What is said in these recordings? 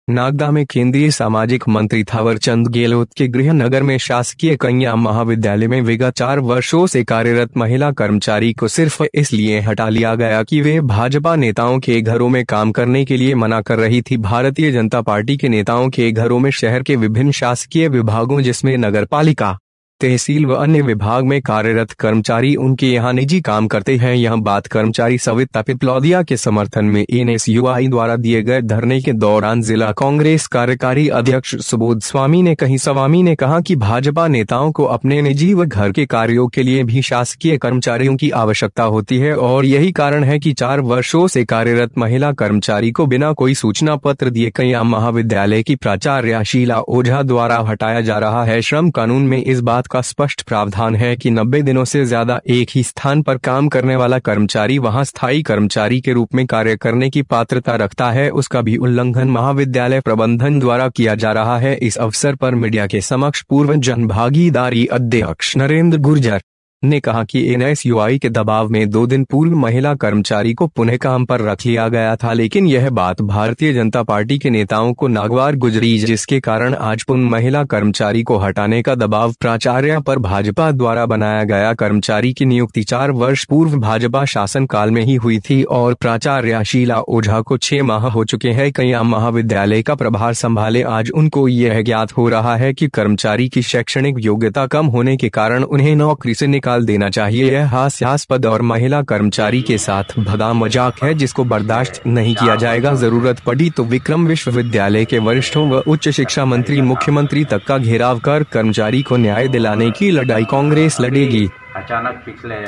नागदा में केंद्रीय सामाजिक मंत्री थावरचंद गेहलोत के गृह नगर में शासकीय कन्या महाविद्यालय में विगत 4 वर्षों से कार्यरत महिला कर्मचारी को सिर्फ इसलिए हटा लिया गया कि वे भाजपा नेताओं के घरों में काम करने के लिए मना कर रही थी। भारतीय जनता पार्टी के नेताओं के घरों में शहर के विभिन्न शासकीय विभागों जिसमें नगरपालिका, तहसील व अन्य विभाग में कार्यरत कर्मचारी उनके यहां निजी काम करते हैं। यह बात कर्मचारी सविता पिपलौदिया के समर्थन में एनएसयूआई द्वारा दिए गए धरने के दौरान जिला कांग्रेस कार्यकारी अध्यक्ष सुबोध स्वामी ने कही। स्वामी ने कहा कि भाजपा नेताओं को अपने निजी व घर के कार्यों के लिए भी शासकीय कर्मचारियों की आवश्यकता होती है और यही कारण है कि 4 वर्षों से कार्यरत महिला कर्मचारी को बिना कोई सूचना पत्र दिए कन्या महाविद्यालय की प्राचार्य शीला ओझा द्वारा हटाया जा रहा है। श्रम कानून में इस बात का स्पष्ट प्रावधान है कि 90 दिनों से ज्यादा एक ही स्थान पर काम करने वाला कर्मचारी वहां स्थायी कर्मचारी के रूप में कार्य करने की पात्रता रखता है, उसका भी उल्लंघन महाविद्यालय प्रबंधन द्वारा किया जा रहा है। इस अवसर पर मीडिया के समक्ष पूर्व जनभागीदारी अध्यक्ष नरेंद्र गुर्जर ने कहा कि एनएसयूआई के दबाव में 2 दिन पूर्व महिला कर्मचारी को पुनः काम पर रख लिया गया था, लेकिन यह बात भारतीय जनता पार्टी के नेताओं को नागवार गुजरी, जिसके कारण आज पुनः महिला कर्मचारी को हटाने का दबाव प्राचार्य पर भाजपा द्वारा बनाया गया। कर्मचारी की नियुक्ति 4 वर्ष पूर्व भाजपा शासनकाल में ही हुई थी और प्राचार्य शीला ओझा को 6 माह हो चुके हैं कन्या महाविद्यालय का प्रभार संभाले। आज उनको यह ज्ञात हो रहा है कि कर्मचारी की शैक्षणिक योग्यता कम होने के कारण उन्हें नौकरी से निकाल देना चाहिए। यह हास्यास्पद और महिला कर्मचारी के साथ भदा मजाक है जिसको बर्दाश्त नहीं किया जाएगा। जरूरत पड़ी तो विक्रम विश्वविद्यालय के वरिष्ठों व उच्च शिक्षा मंत्री, मुख्यमंत्री तक का घेराव कर कर्मचारी को न्याय दिलाने की लड़ाई कांग्रेस लड़ेगी। अचानक पिछले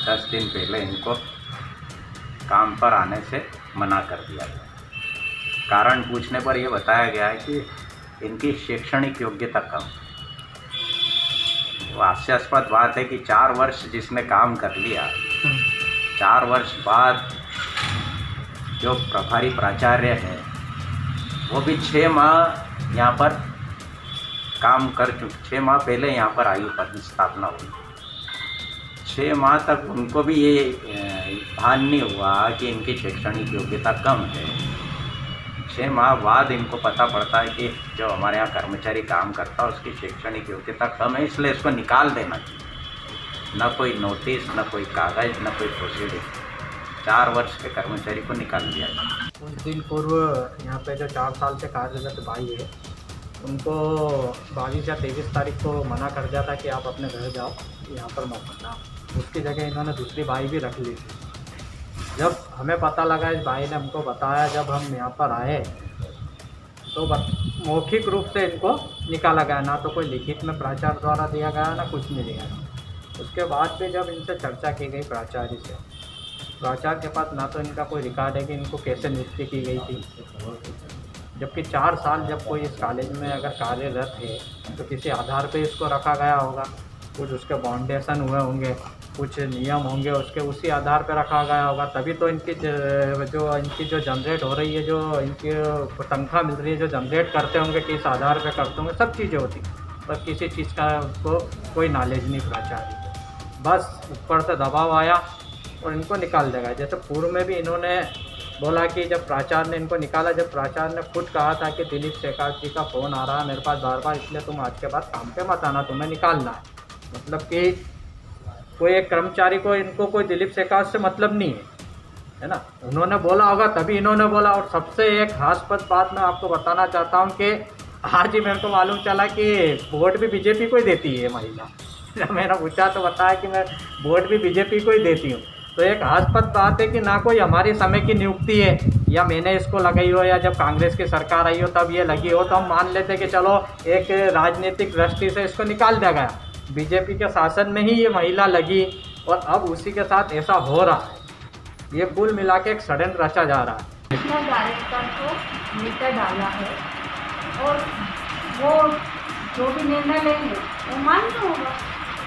10 दिन पहले इनको काम पर आने से मना कर दिया गया। कारण पूछने पर यह बताया गया है कि इनकी शैक्षणिक योग्यता कम। हास्यास्पद बात है कि 4 वर्ष जिसने काम कर लिया, 4 वर्ष बाद जो प्रभारी प्राचार्य है वो भी 6 माह यहाँ पर काम कर चुके। 6 माह पहले यहाँ पर आयु पदस्थापना हुई। 6 माह तक उनको भी ये भान नहीं हुआ कि इनकी शैक्षणिक योग्यता कम है। 6 माह बाद इनको पता पड़ता है कि जो हमारे यहाँ कर्मचारी काम करता है उसकी शैक्षणिक योग्यता कम है, इसलिए इसको निकाल देना चाहिए। न कोई नोटिस, न कोई कागज, न कोई प्रोसीडिंग। 4 वर्ष के कर्मचारी को निकाल दिया गया। कुछ दिन पूर्व यहाँ पे जो 4 साल से कार्यरत भाई है उनको 22 या 23 तारीख को मना कर दिया था कि आप अपने घर जाओ, यहाँ पर मत करना। उसकी जगह इन्होंने दूसरी भाई भी रख ली थी। जब हमें पता लगा, इस भाई ने हमको बताया, जब हम यहाँ पर आए तो मौखिक रूप से इनको निकाला गया। ना तो कोई लिखित में प्राचार्य द्वारा दिया गया, ना कुछ नहीं दिया गया। उसके बाद भी जब इनसे चर्चा की गई प्राचार्य से, प्राचार्य के पास ना तो इनका कोई रिकॉर्ड है कि इनको कैसे नियुक्ति की गई थी। जबकि 4 साल जब कोई इस कॉलेज में अगर कार्यरत है तो किसी आधार पे इसको रखा गया होगा, कुछ उसके बाउंडेशन हुए होंगे, कुछ नियम होंगे, उसके उसी आधार पर रखा गया होगा। तभी तो इनकी जो जनरेट हो रही है, जो इनकी तनख्वाह मिल रही है, जो जनरेट करते होंगे, किस आधार पे करते होंगे, सब चीज़ें होती। बस किसी चीज़ का उनको कोई नॉलेज नहीं प्राचार्य को। बस ऊपर से दबाव आया और इनको निकाल देगा। जैसे पूर्व में भी इन्होंने बोला कि जब प्राचार्य ने इनको निकाला, जब प्राचार्य ने खुद कहा था कि दिलीप शेखावत जी का फ़ोन आ रहा है मेरे पास बार-बार, इसलिए तुम आज के बाद काम पे मत आना, तुम्हें निकालना है। मतलब कि कोई एक कर्मचारी को, इनको कोई दिलीप शेखावत से मतलब नहीं है ना। उन्होंने बोला होगा तभी इन्होंने बोला। और सबसे एक हास्यास्पद बात मैं आपको बताना चाहता हूँ कि आज ही मेरे को मालूम चला कि वोट भी बीजेपी को ही देती है महिला। जब मैंने पूछा तो बताया कि मैं वोट भी बीजेपी को ही देती हूँ। तो एक हास्यास्पद बात है कि ना कोई हमारे समय की नियुक्ति है, या मैंने इसको लगाई हो, या जब कांग्रेस की सरकार आई हो तब ये लगी हो, तो हम मान लेते कि चलो एक राजनीतिक दृष्टि से इसको निकाल दिया गया। बीजेपी के शासन में ही ये महिला लगी और अब उसी के साथ ऐसा हो रहा है। ये कुल मिला के एक षड्यंत्र रचा जा रहा है। डायरेक्टर को मीटर डाला है और वो जो भी निर्णय लेंगे वो मान्य होगा।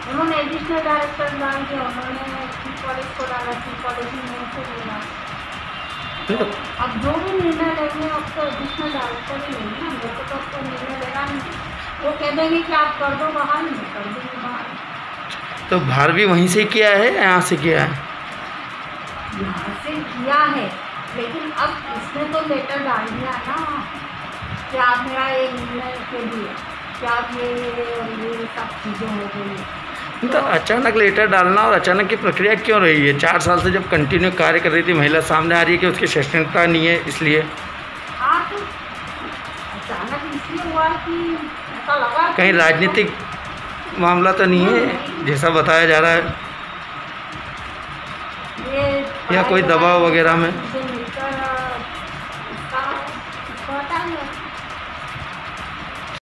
उन्होंने एडिशनल डायरेक्टर डाल दिया, उन्होंने कॉलेज को डाला, कॉलेज में से लेना। अब जो भी निर्णय लेंगे अब तो एडिशनल डायरेक्टर ही लेंगे ना, मेरे को तो आपको निर्णय लेना नहीं। वो कह देंगे कि आप कर दो बाहर, नहीं कर देंगे बाहर। तो बाहर भी वहीं से किया है, यहाँ से किया है? यहाँ से किया है, लेकिन अब इसने तो लेटर डाल दिया ना। कि आप मेरा ये निर्णय के लिए क्या ये सब चीज़ें हो गई। तो अचानक लेटर डालना और अचानक की प्रक्रिया क्यों रही है? 4 साल से जब कंटिन्यू कार्य कर रही थी महिला, सामने आ रही है कि उसकी शैक्षणिकता नहीं है, इसलिए हाँ, तो अचानक इसलिए हुआ कि ऐसा लगा कहीं राजनीतिक मामला तो नहीं है जैसा बताया जा रहा है, ये या कोई दबाव वगैरह में? मुझे